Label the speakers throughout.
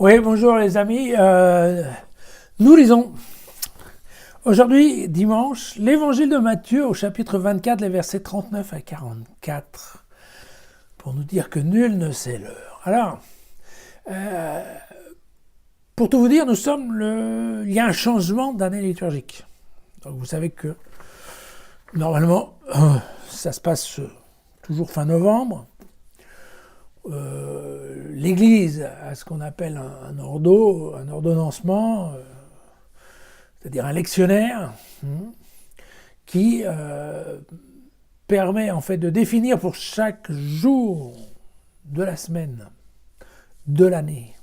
Speaker 1: Oui, bonjour les amis. Nous lisons aujourd'hui, dimanche, l'évangile de Matthieu au chapitre 24, les versets 39 à 44, pour nous dire que nul ne sait l'heure. Alors, pour tout vous dire, il y a un changement d'année liturgique. Donc vous savez que normalement, ça se passe toujours fin novembre. L'Église a ce qu'on appelle un ordonnancement, c'est-à-dire un lectionnaire, qui permet en fait de définir pour chaque jour de la semaine, de l'année,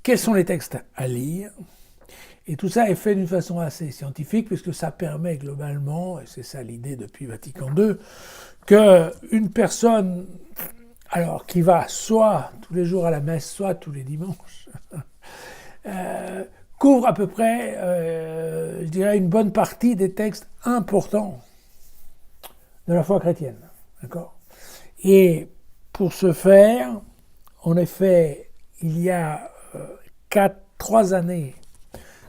Speaker 1: quels sont les textes à lire. Et tout ça est fait d'une façon assez scientifique, puisque ça permet globalement, et c'est ça l'idée depuis Vatican II, qu'une personne qui va soit tous les jours à la messe, soit tous les dimanches, couvre à peu près, je dirais, une bonne partie des textes importants de la foi chrétienne. D'accord ? Et pour ce faire, en effet, il y a 3 années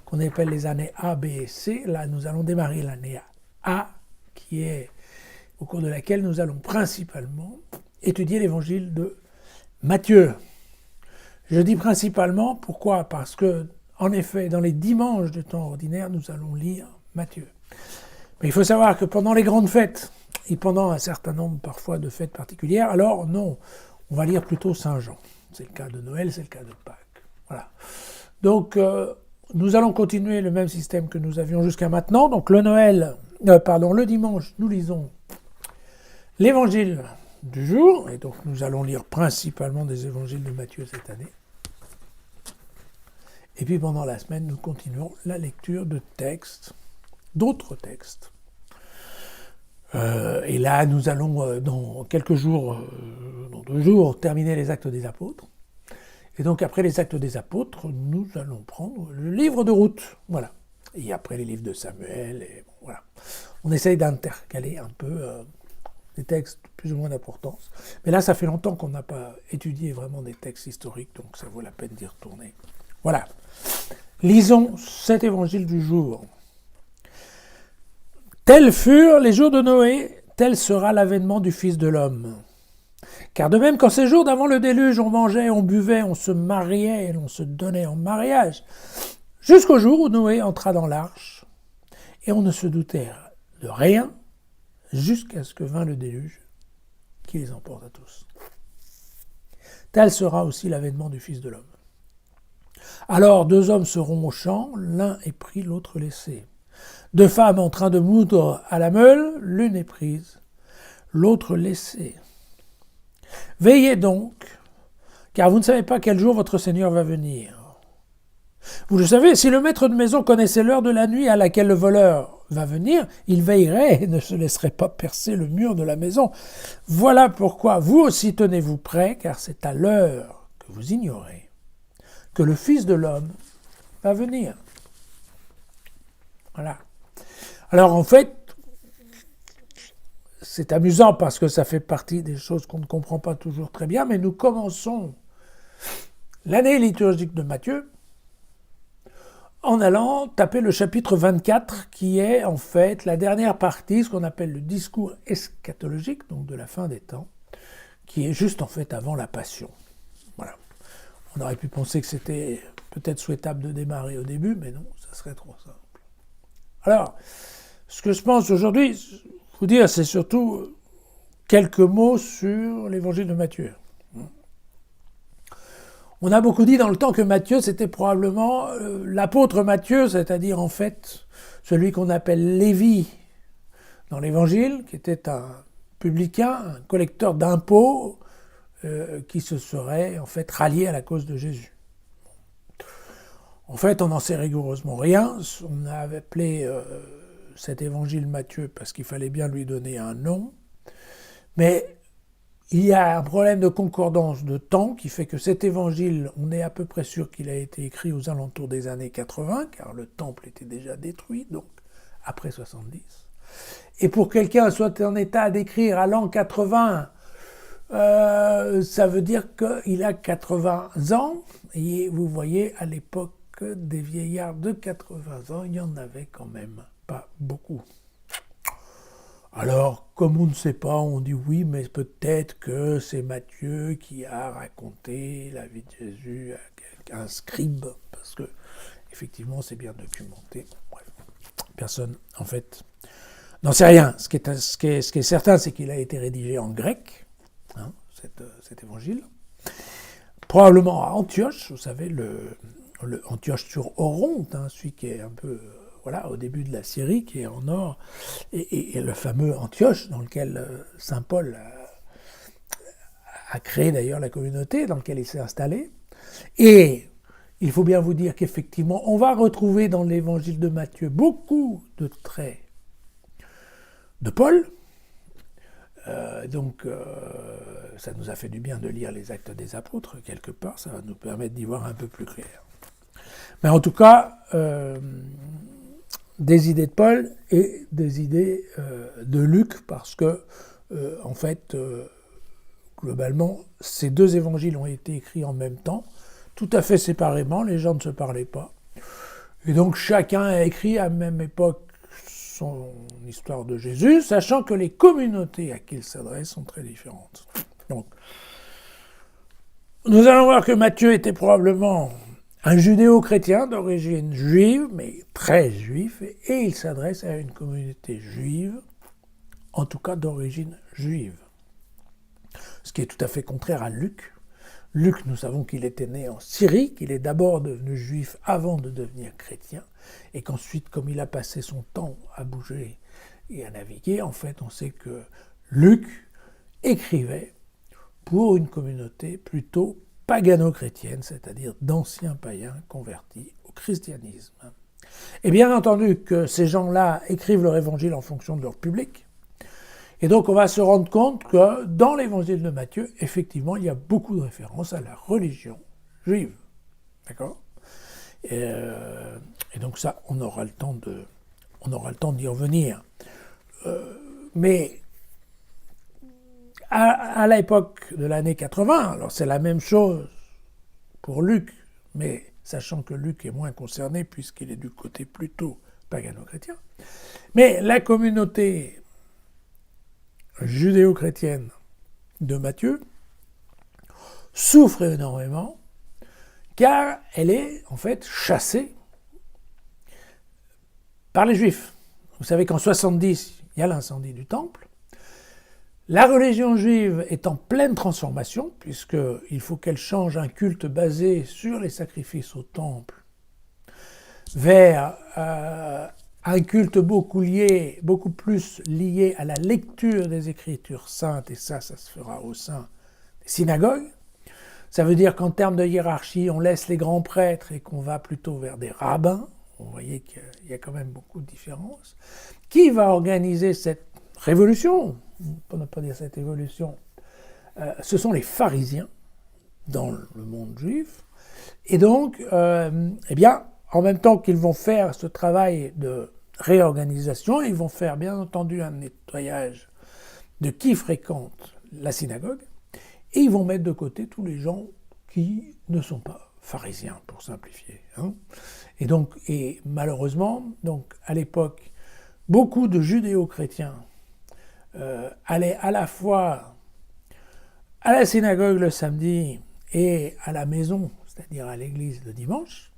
Speaker 1: qu'on appelle les années A, B et C. Là, nous allons démarrer l'année A, qui est au cours de laquelle nous allons principalement étudier l'évangile de Matthieu. Je dis principalement, pourquoi ? Parce que, en effet, dans les dimanches de temps ordinaire, nous allons lire Matthieu. Mais il faut savoir que pendant les grandes fêtes, et pendant un certain nombre parfois de fêtes particulières, alors non, on va lire plutôt Saint Jean. C'est le cas de Noël, c'est le cas de Pâques. Voilà. Donc, nous allons continuer le même système que nous avions jusqu'à maintenant. Donc, le dimanche, nous lisons l'évangile du jour, et donc nous allons lire principalement des évangiles de Matthieu cette année. Et puis pendant la semaine, nous continuons la lecture de textes, d'autres textes. Et là, nous allons dans quelques jours, dans 2 jours, terminer les Actes des Apôtres. Et donc après les Actes des Apôtres, nous allons prendre le livre de Ruth. Voilà. Et après les livres de Samuel, et bon, voilà. On essaye d'intercaler un peu des textes plus ou moins d'importance. Mais là, ça fait longtemps qu'on n'a pas étudié vraiment des textes historiques, donc ça vaut la peine d'y retourner. Voilà. Lisons cet évangile du jour. Tels furent les jours de Noé, tel sera l'avènement du Fils de l'homme. Car de même qu'en ces jours d'avant le déluge, on mangeait, on buvait, on se mariait et on se donnait en mariage, jusqu'au jour où Noé entra dans l'arche, et on ne se doutait de rien, jusqu'à ce que vint le déluge, qui les emporte à tous. Tel sera aussi l'avènement du Fils de l'homme. Alors 2 hommes seront au champ, l'un est pris, l'autre laissé. 2 femmes en train de moudre à la meule, l'une est prise, l'autre laissée. Veillez donc, car vous ne savez pas quel jour votre Seigneur va venir. Vous le savez, si le maître de maison connaissait l'heure de la nuit à laquelle le voleur va venir, il veillerait et ne se laisserait pas percer le mur de la maison. Voilà pourquoi vous aussi tenez-vous prêts, car c'est à l'heure que vous ignorez que le Fils de l'homme va venir. Voilà. Alors en fait, c'est amusant parce que ça fait partie des choses qu'on ne comprend pas toujours très bien, mais nous commençons l'année liturgique de Matthieu en allant taper le chapitre 24, qui est en fait la dernière partie, ce qu'on appelle le discours eschatologique, donc de la fin des temps, qui est juste en fait avant la Passion. Voilà. On aurait pu penser que c'était peut-être souhaitable de démarrer au début, mais non, ça serait trop simple. Alors, ce que je pense aujourd'hui, vous dire, c'est surtout quelques mots sur l'évangile de Matthieu. On a beaucoup dit dans le temps que Matthieu, c'était probablement l'apôtre Matthieu, c'est-à-dire en fait celui qu'on appelle Lévi dans l'évangile, qui était un publicain, un collecteur d'impôts, qui se serait en fait rallié à la cause de Jésus. En fait, on n'en sait rigoureusement rien. On a appelé cet évangile Matthieu parce qu'il fallait bien lui donner un nom. Mais il y a un problème de concordance de temps qui fait que cet évangile, on est à peu près sûr qu'il a été écrit aux alentours des années 80, car le temple était déjà détruit, donc après 70. Et pour quelqu'un soit en état d'écrire à l'an 80 Ça veut dire qu'il a 80 ans, et vous voyez, à l'époque des vieillards de 80 ans, il n'y en avait quand même pas beaucoup. Alors, comme on ne sait pas, on dit oui, mais peut-être que c'est Matthieu qui a raconté la vie de Jésus à un scribe, parce que, effectivement, c'est bien documenté. Bref, personne, en fait, n'en sait rien. Ce qui est certain, c'est qu'il a été rédigé en grec, hein, cet évangile. Probablement à Antioche, vous savez, le Antioche sur Oronte, hein, celui qui est un peu au début de la Syrie, qui est en nord, et le fameux Antioche, dans lequel saint Paul a créé d'ailleurs la communauté, dans laquelle il s'est installé. Et il faut bien vous dire qu'effectivement, on va retrouver dans l'évangile de Matthieu beaucoup de traits de Paul. Ça nous a fait du bien de lire les Actes des Apôtres, quelque part, ça va nous permettre d'y voir un peu plus clair. Mais en tout cas, des idées de Paul et des idées de Luc, parce que, en fait, globalement, ces deux évangiles ont été écrits en même temps, tout à fait séparément, les gens ne se parlaient pas. Et donc chacun a écrit à la même époque son histoire de Jésus, sachant que les communautés à qui il s'adresse sont très différentes. Donc, nous allons voir que Matthieu était probablement un judéo-chrétien d'origine juive, mais très juif, et il s'adresse à une communauté juive, en tout cas d'origine juive. Ce qui est tout à fait contraire à Luc. Luc, nous savons qu'il était né en Syrie, qu'il est d'abord devenu juif avant de devenir chrétien, et qu'ensuite, comme il a passé son temps à bouger et à naviguer, en fait, on sait que Luc écrivait pour une communauté plutôt pagano-chrétienne, c'est-à-dire d'anciens païens convertis au christianisme. Et bien entendu que ces gens-là écrivent leur évangile en fonction de leur public, et donc on va se rendre compte que dans l'évangile de Matthieu, effectivement, il y a beaucoup de références à la religion juive. D'accord ? Et donc ça, on aura le temps d'y revenir. Mais à l'époque de l'année 80, alors c'est la même chose pour Luc, mais sachant que Luc est moins concerné puisqu'il est du côté plutôt pagano-chrétien. Mais la communauté judéo-chrétienne de Matthieu souffre énormément car elle est en fait chassée par les Juifs. Vous savez qu'en 70, il y a l'incendie du temple. La religion juive est en pleine transformation puisqu'il faut qu'elle change un culte basé sur les sacrifices au temple vers un culte beaucoup plus lié à la lecture des Écritures saintes, et ça se fera au sein des synagogues. Ça veut dire qu'en termes de hiérarchie, on laisse les grands prêtres et qu'on va plutôt vers des rabbins. Vous voyez qu'il y a quand même beaucoup de différences. Qui va organiser cette révolution, pour ne pas dire cette évolution? Ce sont les pharisiens dans le monde juif. Et donc, en même temps qu'ils vont faire ce travail de réorganisation, ils vont faire bien entendu un nettoyage de qui fréquente la synagogue, et ils vont mettre de côté tous les gens qui ne sont pas pharisiens, pour simplifier. Et malheureusement, donc, à l'époque, beaucoup de judéo-chrétiens allaient à la fois à la synagogue le samedi et à la maison, c'est-à-dire à l'église le dimanche.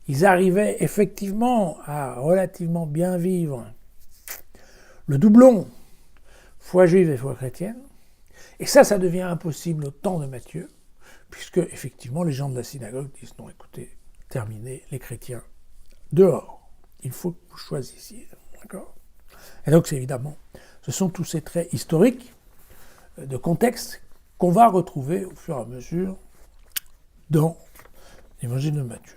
Speaker 1: Ils arrivaient effectivement à relativement bien vivre le doublon, foi juive et foi chrétienne. Et ça devient impossible au temps de Matthieu, puisque effectivement les gens de la synagogue disent non, écoutez, terminez les chrétiens dehors. Il faut que vous choisissiez. D'accord ? Et donc ce sont tous ces traits historiques de contexte qu'on va retrouver au fur et à mesure dans l'évangile de Matthieu.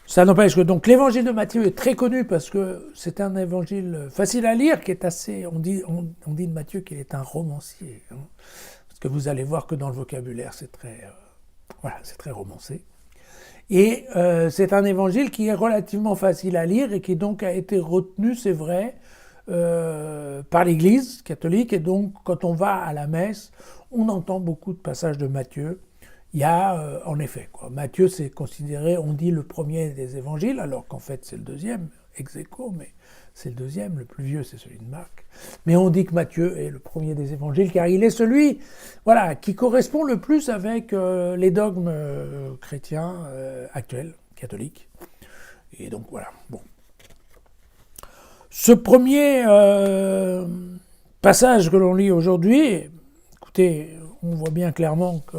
Speaker 1: Ça n'empêche que donc l'évangile de Matthieu est très connu parce que c'est un évangile facile à lire qui est assez... On dit de Matthieu qu'il est un romancier. Parce que vous allez voir que dans le vocabulaire, c'est très romancé. Et c'est un évangile qui est relativement facile à lire et qui donc a été retenu, c'est vrai, par l'Église catholique, et donc quand on va à la messe, on entend beaucoup de passages de Matthieu. Il y a, en effet, Matthieu c'est considéré, on dit le premier des évangiles, alors qu'en fait c'est le deuxième, ex aequo, mais c'est le deuxième, le plus vieux c'est celui de Marc. Mais on dit que Matthieu est le premier des évangiles, car il est celui qui correspond le plus avec les dogmes chrétiens actuels, catholiques. Et donc voilà, bon. Ce premier passage que l'on lit aujourd'hui, écoutez, on voit bien clairement que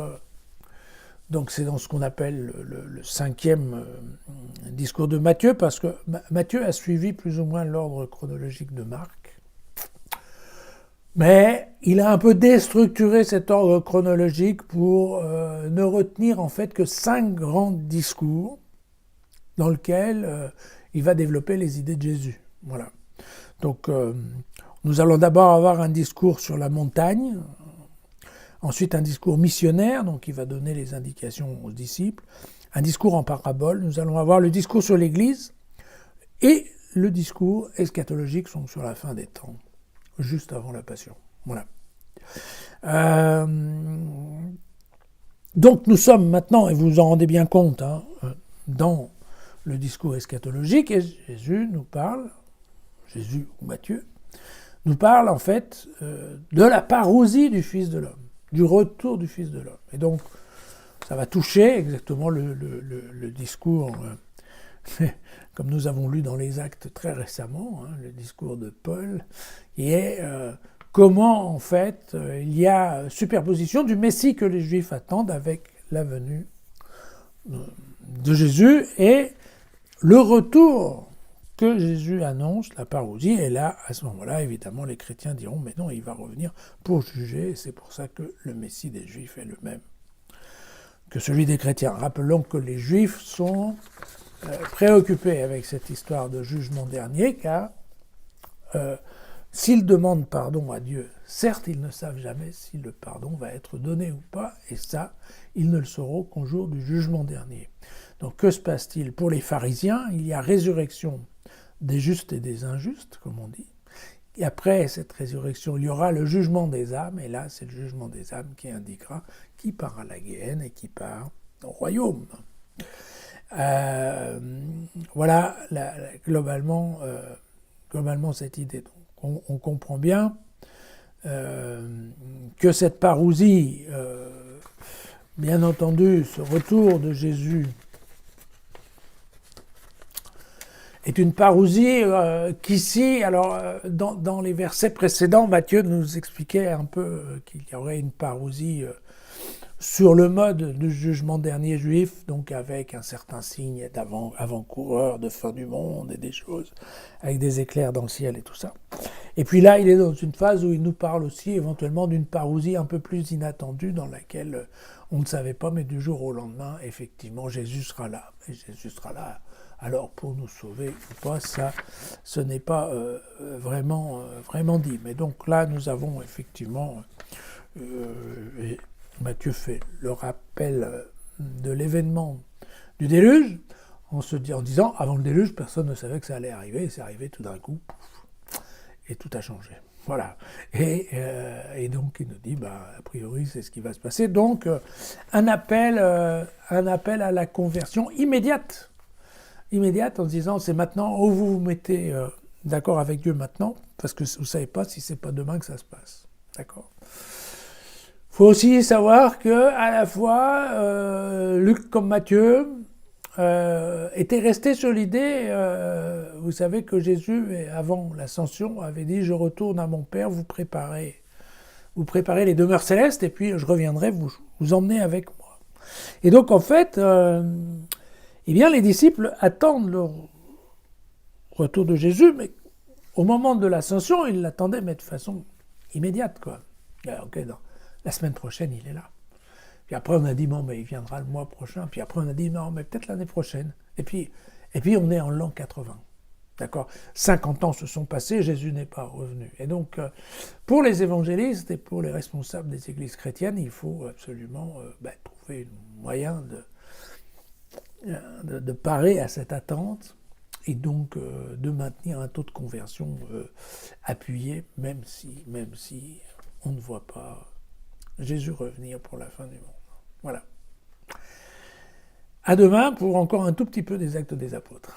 Speaker 1: donc c'est dans ce qu'on appelle le cinquième discours de Matthieu, parce que Matthieu a suivi plus ou moins l'ordre chronologique de Marc. Mais il a un peu déstructuré cet ordre chronologique pour ne retenir en fait que 5 grands discours dans lesquels il va développer les idées de Jésus. Voilà. Donc nous allons d'abord avoir un discours sur la montagne, ensuite un discours missionnaire, donc il va donner les indications aux disciples, un discours en parabole, nous allons avoir le discours sur l'Église et le discours eschatologique sont sur la fin des temps, juste avant la Passion. Voilà. Donc nous sommes maintenant, et vous vous en rendez bien compte, dans le discours eschatologique, et Jésus nous parle, Jésus ou Matthieu, nous parle en fait de la parousie du Fils de l'homme, du retour du Fils de l'homme. Et donc, ça va toucher exactement le discours, comme nous avons lu dans les Actes très récemment, le discours de Paul, qui est comment en fait il y a superposition du Messie que les Juifs attendent avec la venue de Jésus et le retour que Jésus annonce, la parousie, et là, à ce moment-là, évidemment, les chrétiens diront, mais non, il va revenir pour juger, et c'est pour ça que le Messie des Juifs est le même que celui des chrétiens. Rappelons que les Juifs sont préoccupés avec cette histoire de jugement dernier, car s'ils demandent pardon à Dieu, certes, ils ne savent jamais si le pardon va être donné ou pas, et ça, ils ne le sauront qu'au jour du jugement dernier. Donc, que se passe-t-il? Pour les pharisiens, il y a résurrection des justes et des injustes, comme on dit. Et après cette résurrection, il y aura le jugement des âmes, et là, c'est le jugement des âmes qui indiquera qui part à la Guéhenne et qui part au royaume. Voilà globalement cette idée. Donc, on comprend bien que cette parousie, bien entendu, ce retour de Jésus est une parousie qu'ici, alors dans les versets précédents, Matthieu nous expliquait un peu qu'il y aurait une parousie sur le mode du jugement dernier juif, donc avec un certain signe d'avant-coureur de fin du monde et des choses, avec des éclairs dans le ciel et tout ça. Et puis là, il est dans une phase où il nous parle aussi éventuellement d'une parousie un peu plus inattendue dans laquelle on ne savait pas, mais du jour au lendemain, effectivement, Jésus sera là. Et Jésus sera là. Alors, pour nous sauver ou pas, ça, ce n'est pas vraiment dit. Mais donc là, nous avons effectivement, Matthieu fait le rappel de l'événement du déluge, en disant, avant le déluge, personne ne savait que ça allait arriver, et c'est arrivé tout d'un coup, et tout a changé. Voilà. Et donc, il nous dit, a priori, c'est ce qui va se passer. Donc, un appel à la conversion immédiate en se disant, c'est maintenant, ou vous vous mettez d'accord avec Dieu maintenant, parce que vous ne savez pas si c'est pas demain que ça se passe. D'accord ? Il faut aussi savoir que, à la fois, Luc comme Matthieu était resté sur l'idée, vous savez que Jésus, avant l'ascension, avait dit « Je retourne à mon Père, vous préparez les demeures célestes, et puis je reviendrai vous emmener avec moi. » Et donc, en fait, les disciples attendent le retour de Jésus, mais au moment de l'ascension, ils l'attendaient, mais de façon immédiate, quoi. Ok, non. La semaine prochaine, il est là. Puis après, on a dit, mais il viendra le mois prochain. Puis après, on a dit, non, mais peut-être l'année prochaine. Et puis, on est en l'an 80. D'accord ? 50 ans se sont passés, Jésus n'est pas revenu. Et donc, pour les évangélistes et pour les responsables des églises chrétiennes, il faut absolument trouver un moyen de parer à cette attente et donc de maintenir un taux de conversion appuyé, même si on ne voit pas Jésus revenir pour la fin du monde. Voilà. À demain pour encore un tout petit peu des Actes des Apôtres.